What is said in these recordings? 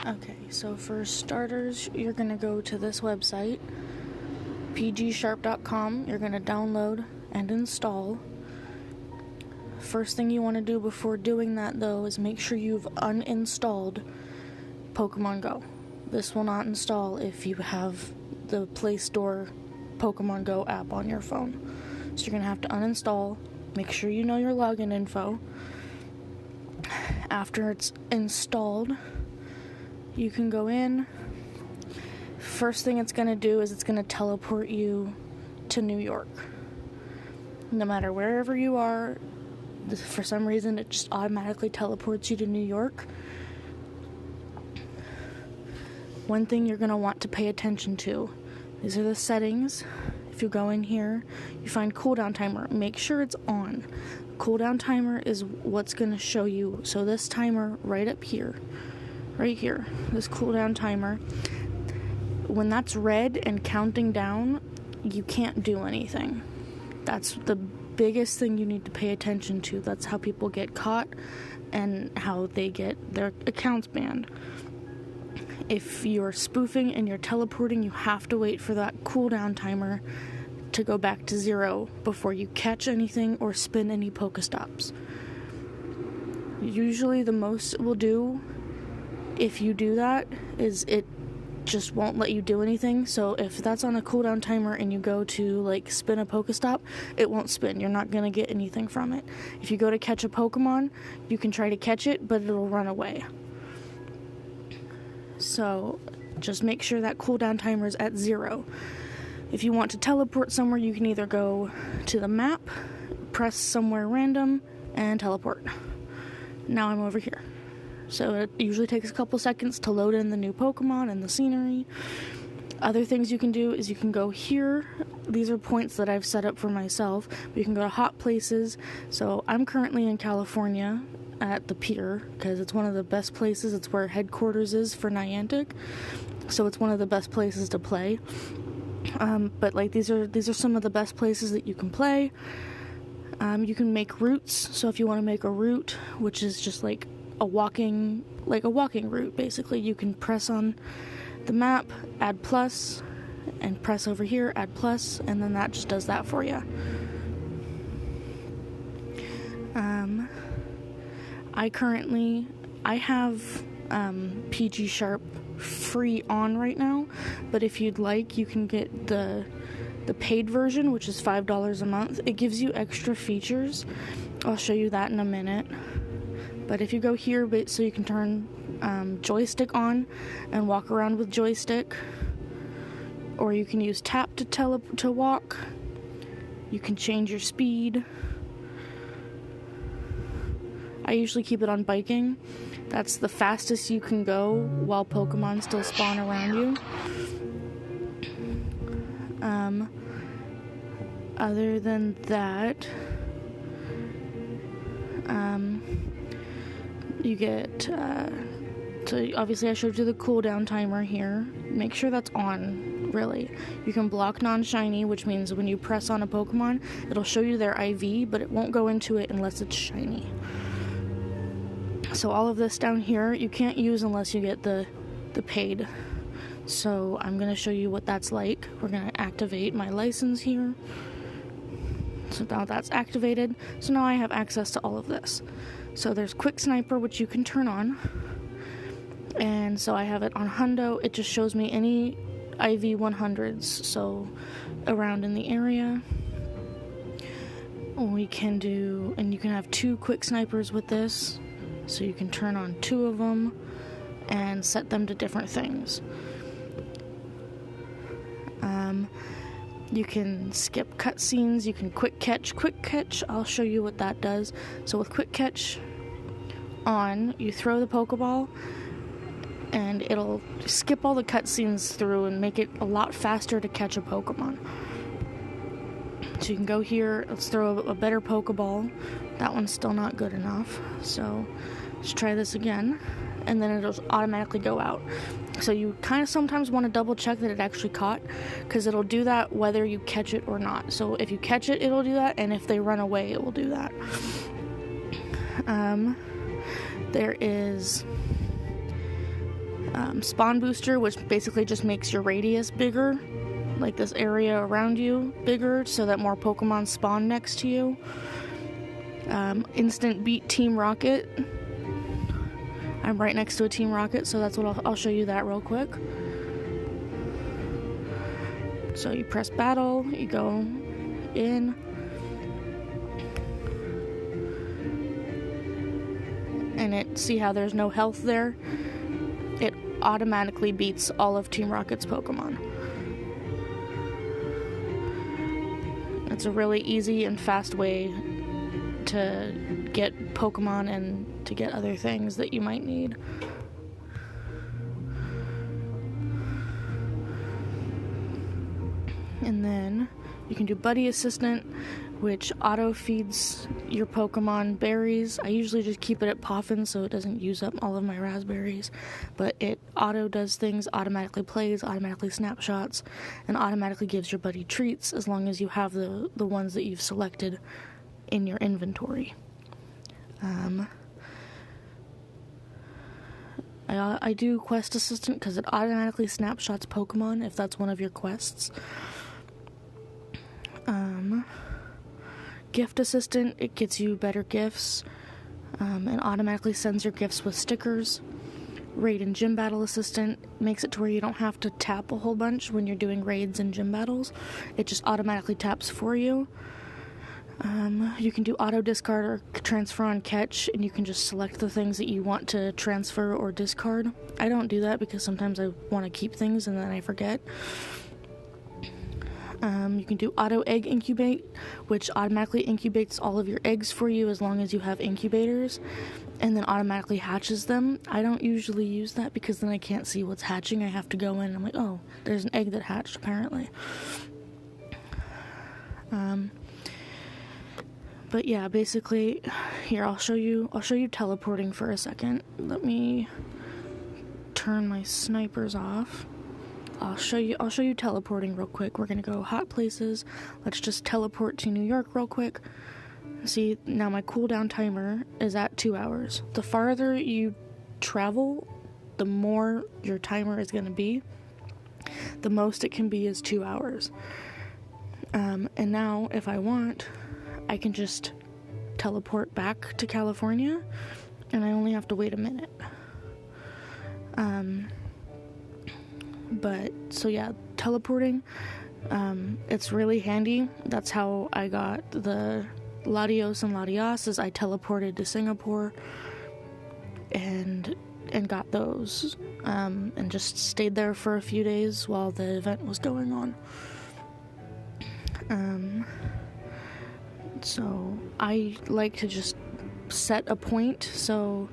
Okay, so for starters, you're going to go to this website, Pgsharp.com. You're going to download and install. First thing you want to do before doing that, though, is make sure you've uninstalled Pokemon Go. This will not install if you have the Play Store Pokemon Go app on your phone. So you're going to have to uninstall. Make sure you know your login info. After it's installed, you can go in. First thing it's going to do is it's going to teleport you to New York. No matter wherever you are, for some reason it just automatically teleports you to New York. One thing you're going to want to pay attention to, these are the settings. If you go in here, you find cooldown timer. Make sure it's on. Cooldown timer is what's going to show you. So this timer right up here, right here, this cooldown timer, when that's red and counting down, you can't do anything. That's the biggest thing you need to pay attention to. That's how people get caught and how they get their accounts banned. If you're spoofing and you're teleporting, you have to wait for that cooldown timer to go back to 0 before you catch anything or spin any Pokestops. Usually the most it will do if you do that is it just won't let you do anything. So if that's on a cooldown timer and you go to like spin a Pokestop, it won't spin. You're not going to get anything from it. If you go to catch a Pokemon, you can try to catch it, but it'll run away. So just make sure that cooldown timer is at 0. If you want to teleport somewhere, you can either go to the map, press somewhere random, and teleport. Now I'm over here. So it usually takes a couple seconds to load in the new Pokemon and the scenery. Other things you can do is you can go here. These are points that I've set up for myself. But you can go to hot places. So I'm currently in California at the pier because it's one of the best places. It's where headquarters is for Niantic. So it's one of the best places to play. But like these are some of the best places that you can play. You can make routes. So if you want to make a route, which is just like a walking route, basically, you can press on the map, add plus, and press over here, add plus, and then that just does that for you. I have Pgsharp free on right now, but if you'd like, you can get the paid version, which is $5 a month. It gives you extra features. I'll show you that in a minute. But if you go here, so you can turn joystick on and walk around with joystick, or you can use tap to walk. You can change your speed. I usually keep it on biking. That's the fastest you can go while Pokemon still spawn around you. Other than that, you get, so obviously I showed you the cooldown timer here. Make sure that's on, really. You can block non-shiny, which means when you press on a Pokemon, it'll show you their IV, but it won't go into it unless it's shiny. So all of this down here, you can't use unless you get the paid. So I'm going to show you what that's like. We're going to activate my license here. So now that's activated. So now I have access to all of this. So there's Quick Sniper, which you can turn on. And so I have it on Hundo. It just shows me any IV 100s, so around in the area. We can do, and you can have 2 Quick Snipers with this. So you can turn on 2 of them and set them to different things. You can skip cutscenes, you can quick catch. Quick catch, I'll show you what that does. So with quick catch on, you throw the Pokeball and it'll skip all the cutscenes through and make it a lot faster to catch a Pokemon. So you can go here, let's throw a better Pokeball. That one's still not good enough, so let's try this again, and then it'll automatically go out. So you kind of sometimes want to double check that it actually caught, because it'll do that whether you catch it or not. So if you catch it, it'll do that, and if they run away, it will do that. There is Spawn booster, which basically just makes your radius bigger, like this area around you bigger, so that more Pokemon spawn next to you. Instant beat Team Rocket. I'm right next to a Team Rocket, so that's what I'll show you that real quick. So you press battle, you go in, and see how there's no health there? It automatically beats all of Team Rocket's Pokemon. It's a really easy and fast way to get Pokemon and to get other things that you might need. And then you can do Buddy Assistant, which auto-feeds your Pokemon berries. I usually just keep it at Poffin so it doesn't use up all of my raspberries. But it auto-does things, automatically plays, automatically snapshots, and automatically gives your buddy treats as long as you have the ones that you've selected in your inventory. I do Quest Assistant because it automatically snapshots Pokemon if that's one of your quests. Gift Assistant, it gets you better gifts, and automatically sends your gifts with stickers. Raid and Gym Battle Assistant makes it to where you don't have to tap a whole bunch when you're doing raids and gym battles. It just automatically taps for you. You can do auto discard or transfer on catch, and you can just select the things that you want to transfer or discard. I don't do that because sometimes I want to keep things and then I forget. You can do auto egg incubate, which automatically incubates all of your eggs for you as long as you have incubators, and then automatically hatches them. I don't usually use that because then I can't see what's hatching. I have to go in and I'm like, oh, there's an egg that hatched apparently. But yeah, basically, here I'll show you teleporting for a second. Let me turn my snipers off. I'll show you teleporting real quick. We're gonna go hot places. Let's just teleport to New York real quick. See, now my cooldown timer is at 2 hours. The farther you travel, the more your timer is gonna be. The most it can be is 2 hours. And now, if I want, I can just teleport back to California, and I only have to wait a minute. But, so yeah, teleporting, it's really handy. That's how I got the Latios and Latias, I teleported to Singapore and got those, and just stayed there for a few days while the event was going on. So I like to just set a point. So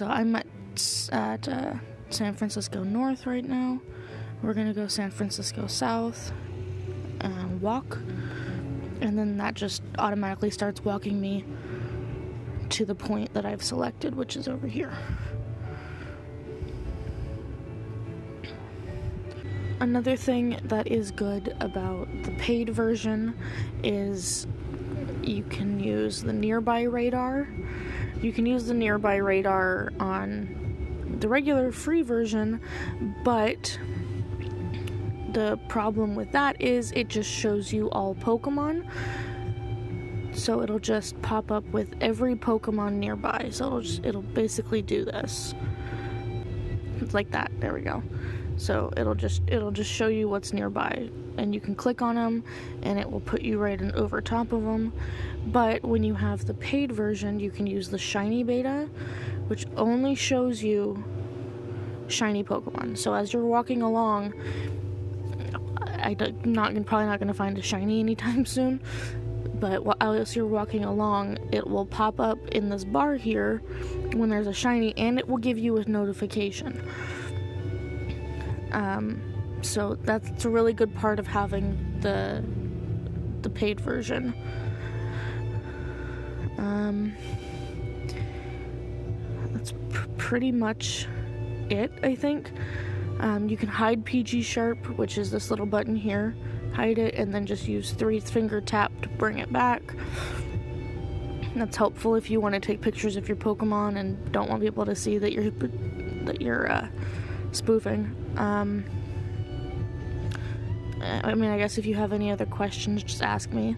I'm at San Francisco North right now. We're gonna go San Francisco South and walk, and then that just automatically starts walking me to the point that I've selected, which is over here. Another thing that is good about the paid version is you can use the nearby radar. You can use the nearby radar on the regular free version, but the problem with that is it just shows you all Pokemon. So it'll just pop up with every Pokemon nearby. So it'll basically do this. It's like that. There we go. So it'll just show you what's nearby, and you can click on them and it will put you right over top of them. But when you have the paid version, you can use the shiny beta, which only shows you shiny Pokemon. So as you're walking along, probably not going to find a shiny anytime soon, but as you're walking along, it will pop up in this bar here when there's a shiny, and it will give you a notification. So that's a really good part of having the paid version. That's pretty much it, I think. You can hide Pgsharp, which is this little button here. Hide it, and then just use 3-finger tap to bring it back. That's helpful if you want to take pictures of your Pokemon and don't want people to see that you're that you're spoofing. I mean, I guess if you have any other questions, just ask me.